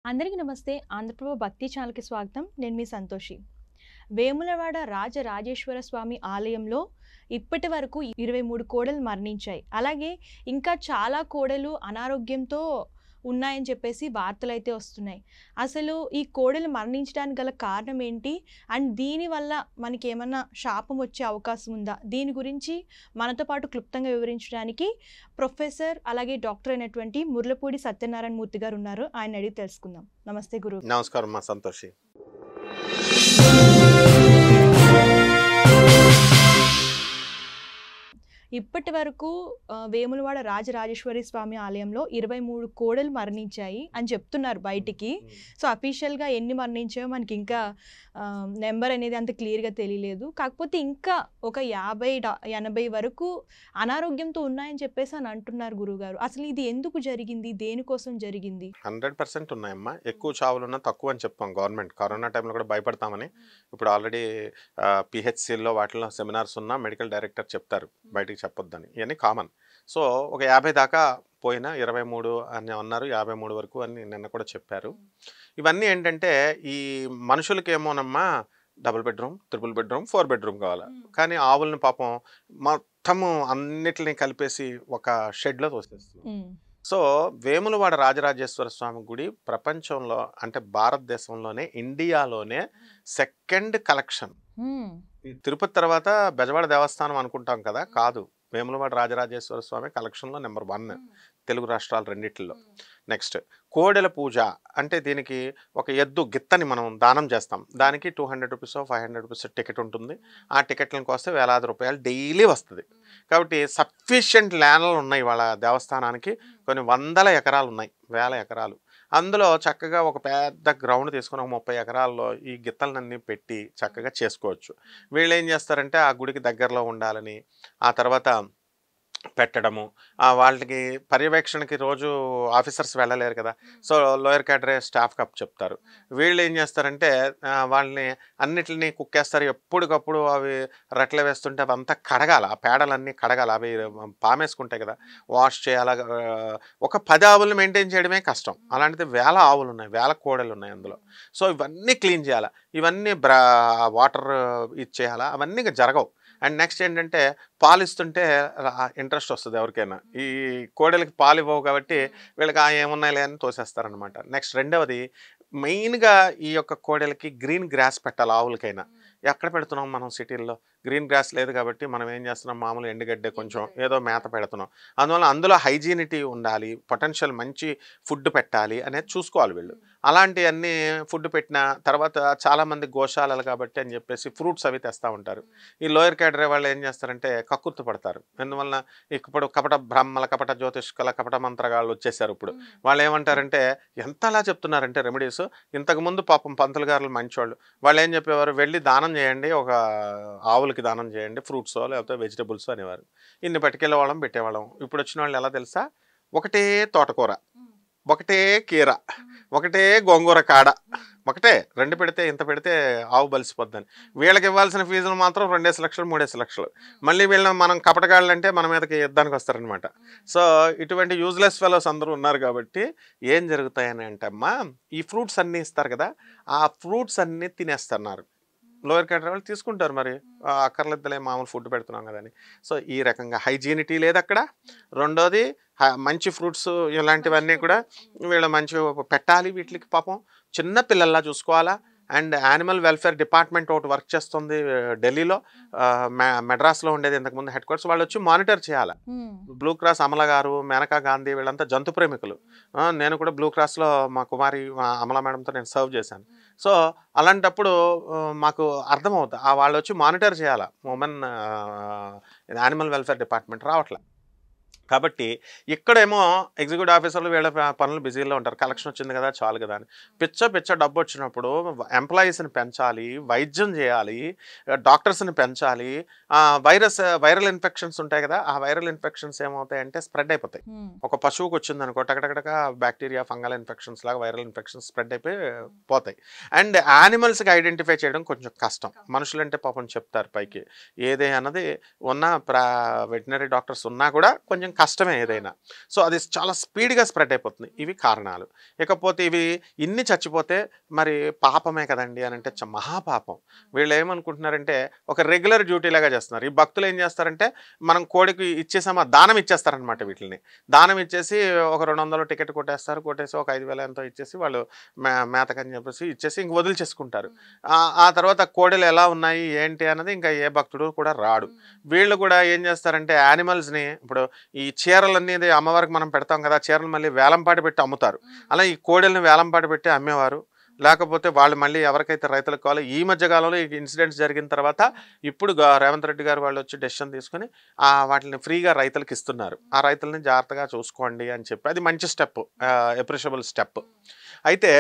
అందరికీ నమస్తే. ఆంధ్రప్రభ భక్తి ఛానల్‌కి స్వాగతం. నేను మీ సంతోషి. వేములవాడ రాజరాజేశ్వర స్వామి ఆలయంలో ఇప్పటి వరకు 23 కోడలు మరణించాయి. అలాగే ఇంకా చాలా కోడలు అనారోగ్యంతో ఉన్నాయని చెప్పేసి వార్తలైతే వస్తున్నాయి. అసలు ఈ కోడలు మరణించడానికి గల కారణం ఏంటి? అండ్ దీనివల్ల మనకేమన్నా శాపం వచ్చే అవకాశం ఉందా? దీని గురించి మనతో పాటు క్లుప్తంగా వివరించడానికి ప్రొఫెసర్ అలాగే డాక్టర్ అయినటువంటి ముర్లపూడి సత్యనారాయణ మూర్తి గారు ఉన్నారు. ఆయన అడిగి తెలుసుకుందాం. నమస్తే గురువు. నమస్కారం మా సంతోషి. ఇప్పటి వరకు వేములవాడ రాజరాజేశ్వరి స్వామి ఆలయంలో 23 కోడలు మరణించాయి అని చెప్తున్నారు బయటికి. సో అఫీషియల్గా ఎన్ని మరణించాయో మనకి ఇంకా నెంబర్ అనేది అంత క్లియర్గా తెలియలేదు. కాకపోతే ఇంకా ఒక 50-80 వరకు అనారోగ్యంతో ఉన్నాయని చెప్పేసి అని అంటున్నారు గురువుగారు. అసలు ఇది ఎందుకు జరిగింది? దేనికోసం జరిగింది? 100% ఉన్నాయమ్మా. ఎక్కువ చావులున్నా తక్కువ అని చెప్పాం గవర్నమెంట్. కరోనా టైంలో కూడా భయపడతామని. ఇప్పుడు ఆల్రెడీ పిహెచ్సిల్లో వాటిలో సెమినార్స్ ఉన్నా మెడికల్ డైరెక్టర్ చెప్తారు బయటికి చెప్పొద్దని. ఇవన్నీ కామన్. సో ఒక 50 దాకా పోయినా 23 అని అన్నారు, 53 వరకు అని నిన్న కూడా చెప్పారు. ఇవన్నీ ఏంటంటే ఈ మనుషులకి ఏమోనమ్మా double bedroom, triple bedroom, 4 bedroom కావాలి. కానీ ఆవులని పాపం మొత్తము అన్నిటిని కలిపేసి ఒక షెడ్లో తోసేస్తుంది. సో వేములవాడ రాజరాజేశ్వర స్వామి గుడి ప్రపంచంలో అంటే భారతదేశంలోనే ఇండియాలోనే సెకండ్ కలెక్షన్. ఈ తిరుపతి తర్వాత బెజవాడ దేవస్థానం అనుకుంటాం కదా, కాదు. వేములవాడ రాజరాజేశ్వర స్వామి కలెక్షన్లో నెంబర్ 1 తెలుగు రాష్ట్రాలు రెండిట్లో. నెక్స్ట్ కోడెల పూజ అంటే దీనికి ఒక ఎద్దు గిత్తని మనం దానం చేస్తాం. దానికి 200 రూపీస్ 500 రూపీస్ టికెట్ ఉంటుంది. ఆ టికెట్లను కోస్తే వేలాది రూపాయలు డైలీ వస్తుంది. కాబట్టి సఫిషియంట్ ల్యాండ్లు ఉన్నాయి వాళ్ళ దేవస్థానానికి. కొన్ని వందల ఎకరాలు ఉన్నాయి, వేల ఎకరాలు. అందులో చక్కగా ఒక పెద్ద గ్రౌండ్ తీసుకుని ఒక 30 ఎకరాల్లో ఈ గిత్తలన్నీ పెట్టి చక్కగా చేసుకోవచ్చు. వీళ్ళు ఏం చేస్తారంటే ఆ గుడికి దగ్గరలో ఉండాలని ఆ తర్వాత పెట్టడము, వాళ్ళకి పర్యవేక్షణకి రోజు ఆఫీసర్స్ వెళ్ళలేరు కదా, సో లోయర్ క్యాడరే స్టాఫ్కి అప్ చెప్తారు. వీళ్ళు ఏం చేస్తారంటే వాళ్ళని అన్నిటిని కుక్కేస్తారు. ఎప్పటికప్పుడు అవి రెట్ల వేస్తుంటే అవంతా కడగాలి, ఆ పేడలన్నీ కడగాలి. అవి పామేసుకుంటాయి కదా, వాష్ చేయాలి. ఒక 10 ఆవులను మెయింటైన్ చేయడమే కష్టం. అలాంటిది వేల ఆవులు ఉన్నాయి, వేల కోడలు ఉన్నాయి అందులో. సో ఇవన్నీ క్లీన్ చేయాలి, ఇవన్నీ వాటర్ ఇచ్చేయాలా, అవన్నీ జరగవు. అండ్ నెక్స్ట్ ఏంటంటే పాలు ఇస్తుంటే ఇంట్రెస్ట్ వస్తుంది ఎవరికైనా. ఈ కోడలికి పాలు ఇవ్వవు కాబట్టి వీళ్ళకి ఏమున్నాయిలే అని తోసేస్తారనమాట. నెక్స్ట్ రెండవది మెయిన్గా ఈ యొక్క కోడలికి గ్రీన్ గ్రాస్ పెట్టాలి. ఆవులకైనా ఎక్కడ పెడుతున్నాం మనం సిటీల్లో గ్రీన్ గ్రాస్ లేదు కాబట్టి మనం ఏం చేస్తున్నాం, మామూలు ఎండుగడ్డే కొంచెం ఏదో మేత పెడుతున్నాం. అందువల్ల అందులో హైజీనిటీ ఉండాలి, పొటెన్షియల్ మంచి ఫుడ్ పెట్టాలి అనేది చూసుకోవాలి వీళ్ళు. అలాంటివన్నీ ఫుడ్ పెట్టిన తర్వాత చాలామంది గోశాలలు కాబట్టి అని చెప్పేసి ఫ్రూట్స్ అవి తెస్తూ ఉంటారు. ఈ లోయర్ క్యాడరే వాళ్ళు ఏం చేస్తారంటే కక్కుర్తి పడతారు. ఎందువలన ఇప్పుడు కపట బ్రహ్మల, కపట జ్యోతిష్కల, కపట మంత్రగాళ్ళు వచ్చేసారు. ఇప్పుడు వాళ్ళు ఏమంటారంటే ఎంతలా చెప్తున్నారంటే రెమెడీస్. ఇంతకుముందు పాపం పంతులు గారులు మంచివాళ్ళు, వాళ్ళు ఏం చెప్పేవారు, వెళ్ళి దానం చేయండి, ఒక ఆవులకి దానం చేయండి, ఫ్రూట్సో లేకపోతే వెజిటబుల్స్ అనేవారు. ఇన్ని పట్టుకెళ్ళే వాళ్ళం పెట్టేవాళ్ళం. ఇప్పుడు వచ్చిన వాళ్ళు ఎలా తెలుసా, ఒకటే తోటకూర, ఒకటే కీర, ఒకటే గోంగూర కాడ, ఒకటే 2 పెడితే ఇంత పెడితే ఆవు బలిసిపోద్దని. వీళ్ళకి ఇవ్వాల్సిన ఫీజులు మాత్రం 2 లక్షలు 3 లక్షలు. మళ్ళీ వీళ్ళని మనం కపటగాళ్ళంటే మన మీదకి యుద్ధానికి వస్తారనమాట. సో ఇటువంటి యూజ్లెస్ ఫెలోస్ అందరూ ఉన్నారు కాబట్టి ఏం జరుగుతాయని అంటే అమ్మా, ఈ ఫ్రూట్స్ అన్నీ ఇస్తారు కదా, ఆ ఫ్రూట్స్ అన్నీ తినేస్తున్నారు. లోయర్ క్యాడర్ వాళ్ళు తీసుకుంటారు, మరి అక్కర్లేదులే మామూలు ఫుడ్ పెడుతున్నాం కదని. సో ఈ రకంగా హైజీనిటీ లేదు అక్కడ. రెండోది మంచి ఫ్రూట్స్ ఇలాంటివన్నీ కూడా వీళ్ళు మంచిగా పెట్టాలి. వీటికి పాపం చిన్న పిల్లల్లా చూసుకోవాలా. అండ్ యానిమల్ వెల్ఫేర్ డిపార్ట్మెంట్ ఒకటి వర్క్ చేస్తుంది ఢిల్లీలో, మెడ్రాస్లో ఉండేది ఇంతకుముందు హెడ్ క్వార్టర్స్. వాళ్ళు వచ్చి మానిటర్ చేయాలి. బ్లూ క్రాస్ అమల గారు, మేనకా గాంధీ వీళ్ళంతా జంతు ప్రేమికులు. నేను కూడా బ్లూ క్రాస్లో మా కుమారి అమల మేడంతో నేను సర్వ్ చేశాను. సో అలాంటప్పుడు మాకు అర్థమవుతుంది, వాళ్ళు వచ్చి మానిటర్ చేయాలి. ఉమెన్ యానిమల్ వెల్ఫేర్ డిపార్ట్మెంట్ రావట్లే. కాబట్టి ఇక్కడేమో ఎగ్జిక్యూటివ్ ఆఫీసర్లు వీళ్ళ పనులు బిజీలో ఉంటారు. కలెక్షన్ వచ్చింది కదా చాలు కదా అని. పిచ్చ డబ్బు వచ్చినప్పుడు ఎంప్లాయీస్ని పెంచాలి, వైద్యం చేయాలి, డాక్టర్స్ని పెంచాలి. వైరల్ ఇన్ఫెక్షన్స్ ఉంటాయి కదా, ఆ వైరల్ ఇన్ఫెక్షన్స్ ఏమవుతాయంటే స్ప్రెడ్ అయిపోతాయి. ఒక పశువుకు వచ్చింది అనుకో, టకటక బ్యాక్టీరియా, ఫంగల్ ఇన్ఫెక్షన్స్ లాగా వైరల్ ఇన్ఫెక్షన్స్ స్ప్రెడ్ అయిపోయి పోతాయి. అండ్ యానిమల్స్కి ఐడెంటిఫై చేయడం కొంచెం కష్టం. మనుషులంటే పాపం చెప్తారు పైకి, ఏదే అన్నది ఉన్న వెటనరీ డాక్టర్స్ ఉన్నా కూడా కొంచెం కష్టమే ఏదైనా. సో అది చాలా స్పీడ్గా స్ప్రెడ్ అయిపోతుంది. ఇవి కారణాలు. ఇకపోతే ఇవి ఇన్ని చచ్చిపోతే మరి పాపమే కదండి అని అంటే మహాపాపం. వీళ్ళు ఏమనుకుంటున్నారంటే ఒక రెగ్యులర్ డ్యూటీ లాగా చేస్తున్నారు. ఈ భక్తులు ఏం చేస్తారంటే మనం కోడికి ఇచ్చేసామా దానం ఇచ్చేస్తారనమాట. వీటిని దానం ఇచ్చేసి ఒక 200 టికెట్ కొట్టేస్తారు. కొట్టేసి ఒక 5,000 ఎంతో ఇచ్చేసి వాళ్ళు మేతకని చెప్పేసి ఇచ్చేసి ఇంక వదిలిచేసుకుంటారు. ఆ తర్వాత కోడలు ఎలా ఉన్నాయి ఏంటి అన్నది ఇంకా ఏ భక్తుడు కూడా రాడు. వీళ్ళు కూడా ఏం చేస్తారంటే యానిమల్స్ని ఇప్పుడు ఈ చీరలన్నీ అమ్మవారికి మనం పెడతాం కదా, చీరలు మళ్ళీ వేలంపాటి పెట్టి అమ్ముతారు. అలా ఈ కోడెల్ని వేలంపాటి పెట్టి అమ్మేవారు. లేకపోతే వాళ్ళు మళ్ళీ ఎవరికైతే రైతులకు కావాలో ఈ మధ్యకాలంలో ఈ ఇన్సిడెంట్స్ జరిగిన తర్వాత ఇప్పుడు రేవంత్ రెడ్డి గారు వాళ్ళు వచ్చి డెసిషన్ తీసుకుని వాటిని ఫ్రీగా రైతులకు ఇస్తున్నారు. ఆ రైతులని జాగ్రత్తగా చూసుకోండి అని చెప్పి అది మంచి స్టెప్, అప్రిషియబుల్ స్టెప్. అయితే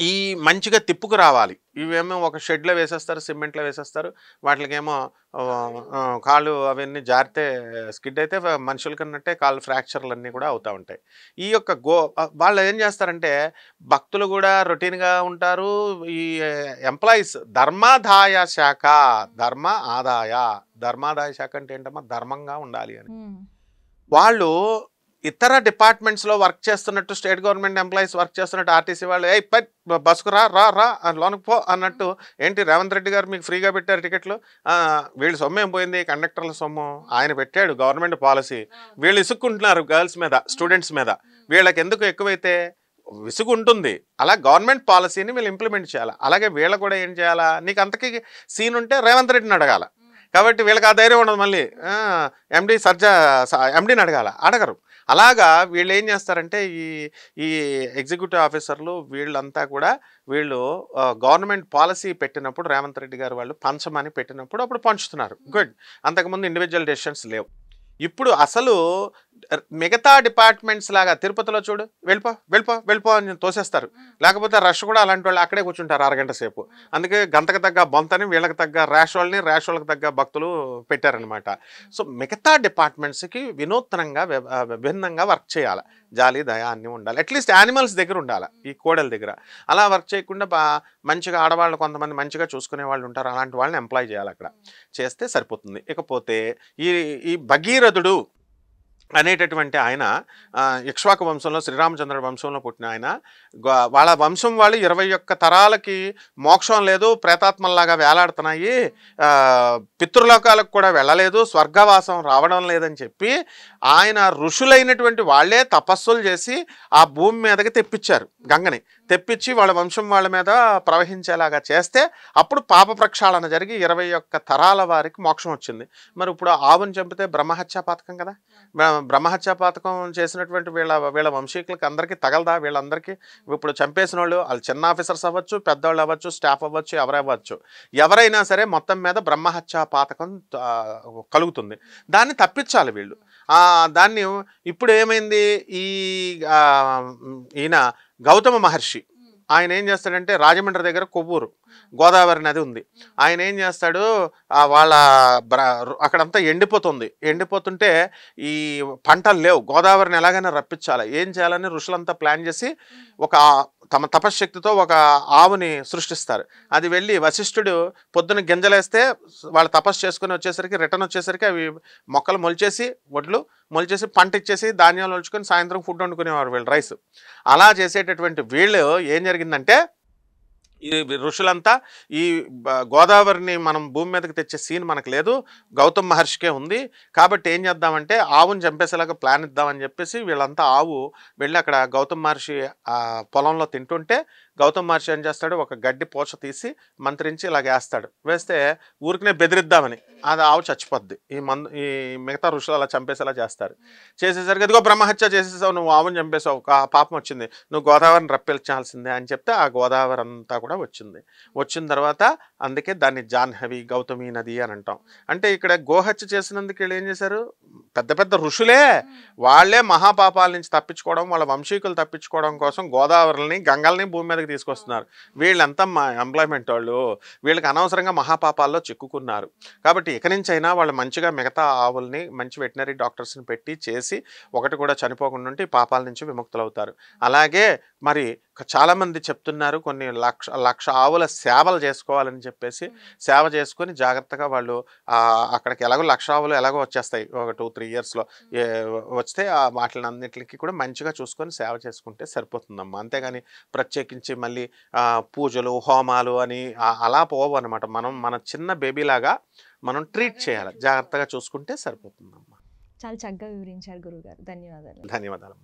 ఈ మంచిగా తిప్పుకు రావాలి. ఇవేమో ఒక షెడ్లో వేసేస్తారు, సిమెంట్లో వేసేస్తారు. వాటికేమో కాళ్ళు అవన్నీ జారితే స్కిడ్ అయితే మనుషుల కన్నట్టే కాళ్ళు ఫ్రాక్చర్లు అన్నీ కూడా అవుతూ ఉంటాయి. ఈ యొక్క వాళ్ళు ఏం చేస్తారంటే భక్తులు కూడా రొటీన్గా ఉంటారు. ఈ ఎంప్లాయీస్ ధర్మాదాయ శాఖ ధర్మాదాయ శాఖ అంటే ఏంటమ్మా, ధర్మంగా ఉండాలి అని. వాళ్ళు ఇతర డిపార్ట్మెంట్స్లో వర్క్ చేస్తున్నట్టు, స్టేట్ గవర్నమెంట్ ఎంప్లాయీస్ వర్క్ చేస్తున్నట్టు ఆర్టీసీ వాళ్ళు బస్సుకు రా లోనికి పో అన్నట్టు, ఏంటి రేవంత్ రెడ్డి గారు మీకు ఫ్రీగా పెట్టారు టికెట్లు, వీళ్ళు సొమ్ము ఏం పోయింది, కండక్టర్ల సొమ్ము ఆయన పెట్టాడు, గవర్నమెంట్ పాలసీ. వీళ్ళు ఇసుక్కుంటున్నారు గర్ల్స్ మీద, స్టూడెంట్స్ మీద. వీళ్ళకి ఎందుకు ఎక్కువైతే విసుగు ఉంటుంది. అలా గవర్నమెంట్ పాలసీని వీళ్ళు ఇంప్లిమెంట్ చేయాలి. అలాగే వీళ్ళు కూడా ఏం చేయాలా, నీకు అంతకీ సీన్ ఉంటే రేవంత్ రెడ్డిని అడగాల. కాబట్టి వీళ్ళకి ఆ ధైర్యం ఉండదు. మళ్ళీ ఎండీని అడగరు. అలాగా వీళ్ళు ఏం చేస్తారంటే ఈ ఎగ్జిక్యూటివ్ ఆఫీసర్లు వీళ్ళంతా కూడా వీళ్ళు గవర్నమెంట్ పాలసీ పెట్టినప్పుడు రేవంత్ రెడ్డి గారు వాళ్ళు పంచమని పెట్టినప్పుడు అప్పుడు పంచుతున్నారు. గుడ్. అంతకుముందు ఇండివిజువల్ డెసిషన్స్ లేవు. ఇప్పుడు అసలు మిగతా డిపార్ట్మెంట్స్ లాగా తిరుపతిలో చూడు, వెళ్ళిపో అని తోసేస్తారు. లేకపోతే రష్ కూడా అలాంటి వాళ్ళు అక్కడే కూర్చుంటారు అరగంట సేపు. అందుకే గంటకు తగ్గ బొంతని వీళ్ళకి తగ్గ ర్యాష్ వాళ్ళకి తగ్గ భక్తులు పెట్టారనమాట. సో మిగతా డిపార్ట్మెంట్స్కి వినూత్నంగా విభిన్నంగా వర్క్ చేయాలి. జాలి దయ అన్నీ ఉండాలి. అట్లీస్ట్ యానిమల్స్ దగ్గర ఉండాలి, ఈ కోడల దగ్గర. అలా వర్క్ చేయకుండా మంచిగా ఆడవాళ్ళు కొంతమంది మంచిగా చూసుకునే వాళ్ళు ఉంటారు, అలాంటి వాళ్ళని ఎంప్లాయ్ చేయాలి. అక్కడ చేస్తే సరిపోతుంది. ఇకపోతే ఈ భగీరథుడు అనేటటువంటి ఆయన ఇక్ష్వాకు వంశంలో, శ్రీరామచంద్ర వంశంలో పుట్టిన ఆయన. వాళ్ళ వంశం వాళ్ళు 21 తరాలకి మోక్షం లేదు, ప్రేతాత్మల్లాగా వేలాడుతున్నాయి, పితృలోకాలకు కూడా వెళ్ళలేదు, స్వర్గవాసం రావడం లేదని చెప్పి ఆయన ఋషులైనటువంటి వాళ్ళే తపస్సులు చేసి ఆ భూమి మీదకి తెప్పించారు. గంగని తెప్పించి వాళ్ళ వంశం వాళ్ళ మీద ప్రవహించేలాగా చేస్తే అప్పుడు పాప ప్రక్షాళన జరిగి 21 తరాల వారికి మోక్షం వచ్చింది. మరి ఇప్పుడు ఆవుని చంపితే బ్రహ్మహత్యా పాతకం కదా, బ్రహ్మహత్యా పాతకం చేసినటువంటి వీళ్ళ వంశీకులకి అందరికీ తగలదా? వీళ్ళందరికీ ఇప్పుడు చంపేసిన వాళ్ళు చిన్న ఆఫీసర్స్ అవ్వచ్చు, పెద్దవాళ్ళు అవ్వచ్చు, స్టాఫ్ అవ్వచ్చు, ఎవరైనా సరే మొత్తం మీద బ్రహ్మహత్యా పాతకం కలుగుతుంది. దాన్ని తప్పించాలి వీళ్ళు. దాన్ని ఇప్పుడు ఏమైంది, ఈయన గౌతమ మహర్షి ఆయన ఏం చేస్తాడంటే రాజమండ్రి దగ్గర కొవ్వూరు గోదావరి నది ఉంది. ఆయన ఏం చేస్తాడు, వాళ్ళ అక్కడంతా ఎండిపోతుంటే ఈ పంటలు లేవు, గోదావరిని ఎలాగైనా రప్పించాలి, ఏం చేయాలని ఋషులంతా ప్లాన్ చేసి తమ తపశ్శక్తితో ఒక ఆవుని సృష్టిస్తారు. అది వెళ్ళి వశిష్ఠుడు పొద్దున గింజలేస్తే వాళ్ళు తపస్సు చేసుకుని వచ్చేసరికి రిటర్న్ వచ్చేసరికి అవి మొక్కలు వడ్లు మొలిచేసి పంట ఇచ్చేసి ధాన్యాలు ఒలుచుకొని సాయంత్రం ఫుడ్ వండుకునేవారు వీళ్ళు, రైస్. అలా చేసేటటువంటి వీళ్ళు ఏం జరిగిందంటే ఈ ఋషులంతా ఈ గోదావరిని మనం భూమి మీదకి తెచ్చే సీన్ మనకు లేదు, గౌతమ్ మహర్షికే ఉంది. కాబట్టి ఏం చేద్దామంటే ఆవుని చంపేసేలాగా ప్లాన్ ఇద్దామని చెప్పేసి వీళ్ళంతా ఆవు వెళ్ళి అక్కడ గౌతమ్ మహర్షి పొలంలో తింటుంటే గౌతమ్ మహర్షి ఏం చేస్తాడు, ఒక గడ్డి పోచ తీసి మంత్రించి ఇలాగ వేస్తే ఊరికనే బెదిరిద్దామని అది ఆవు చచ్చిపోద్ది. ఈ మిగతా ఋషులు అలా చంపేసేలా చేసేసరికి అదిగో బ్రహ్మహత్య చేసేసావు, నువ్వు ఆవుని చంపేసావు, పాపం వచ్చింది, నువ్వు గోదావరిని రప్పించాల్సిందే అని చెప్తే ఆ గోదావరి అంతా కూడా వచ్చిన తర్వాత అందుకే దాన్ని జాహ్నవి గౌతమి నది అని అంటాం. అంటే ఇక్కడ గోహత్య చేసినందుకు వీళ్ళు ఏం చేశారు, పెద్ద పెద్ద ఋషులే వాళ్ళే మహాపాపాల నుంచి తప్పించుకోవడం, వాళ్ళ వంశీకులు తప్పించుకోవడం కోసం గోదావరిని గంగల్ని భూమి మీదకి తీసుకొస్తున్నారు. వీళ్ళంతా ఎంప్లాయ్మెంట్ వాళ్ళు, వీళ్ళకి అనవసరంగా మహాపాపాల్లో చిక్కుకున్నారు. కాబట్టి ఇక నుంచి అయినా వాళ్ళు మంచిగా మిగతా ఆవుల్ని మంచి వెటనరీ డాక్టర్స్ని పెట్టి చేసి ఒకటి కూడా చనిపోకుండా ఉంటే ఈ పాపాల నుంచి విముక్తులవుతారు. అలాగే మరి చాలామంది చెప్తున్నారు కొన్ని లక్ష ఆవుల సేవలు చేసుకోవాలని చెప్పేసి సేవ చేసుకొని జాగ్రత్తగా వాళ్ళు అక్కడికి ఎలాగో 1,00,000 ఆవులు ఎలాగో వచ్చేస్తాయి ఒక 2-3 ఇయర్స్లో వస్తే ఆ వాటిని అన్నిటికి కూడా మంచిగా చూసుకొని సేవ చేసుకుంటే సరిపోతుందమ్మా. అంతేగాని ప్రత్యేకించి మళ్ళీ పూజలు హోమాలు అని అలా పోవు అనమాట. మనం మన చిన్న బేబీలాగా మనం ట్రీట్ చేయాలి, జాగ్రత్తగా చూసుకుంటే సరిపోతుందమ్మా. చాలా చక్కగా వివరించారు గురువుగారు. ధన్యవాదాలు. ధన్యవాదాలు.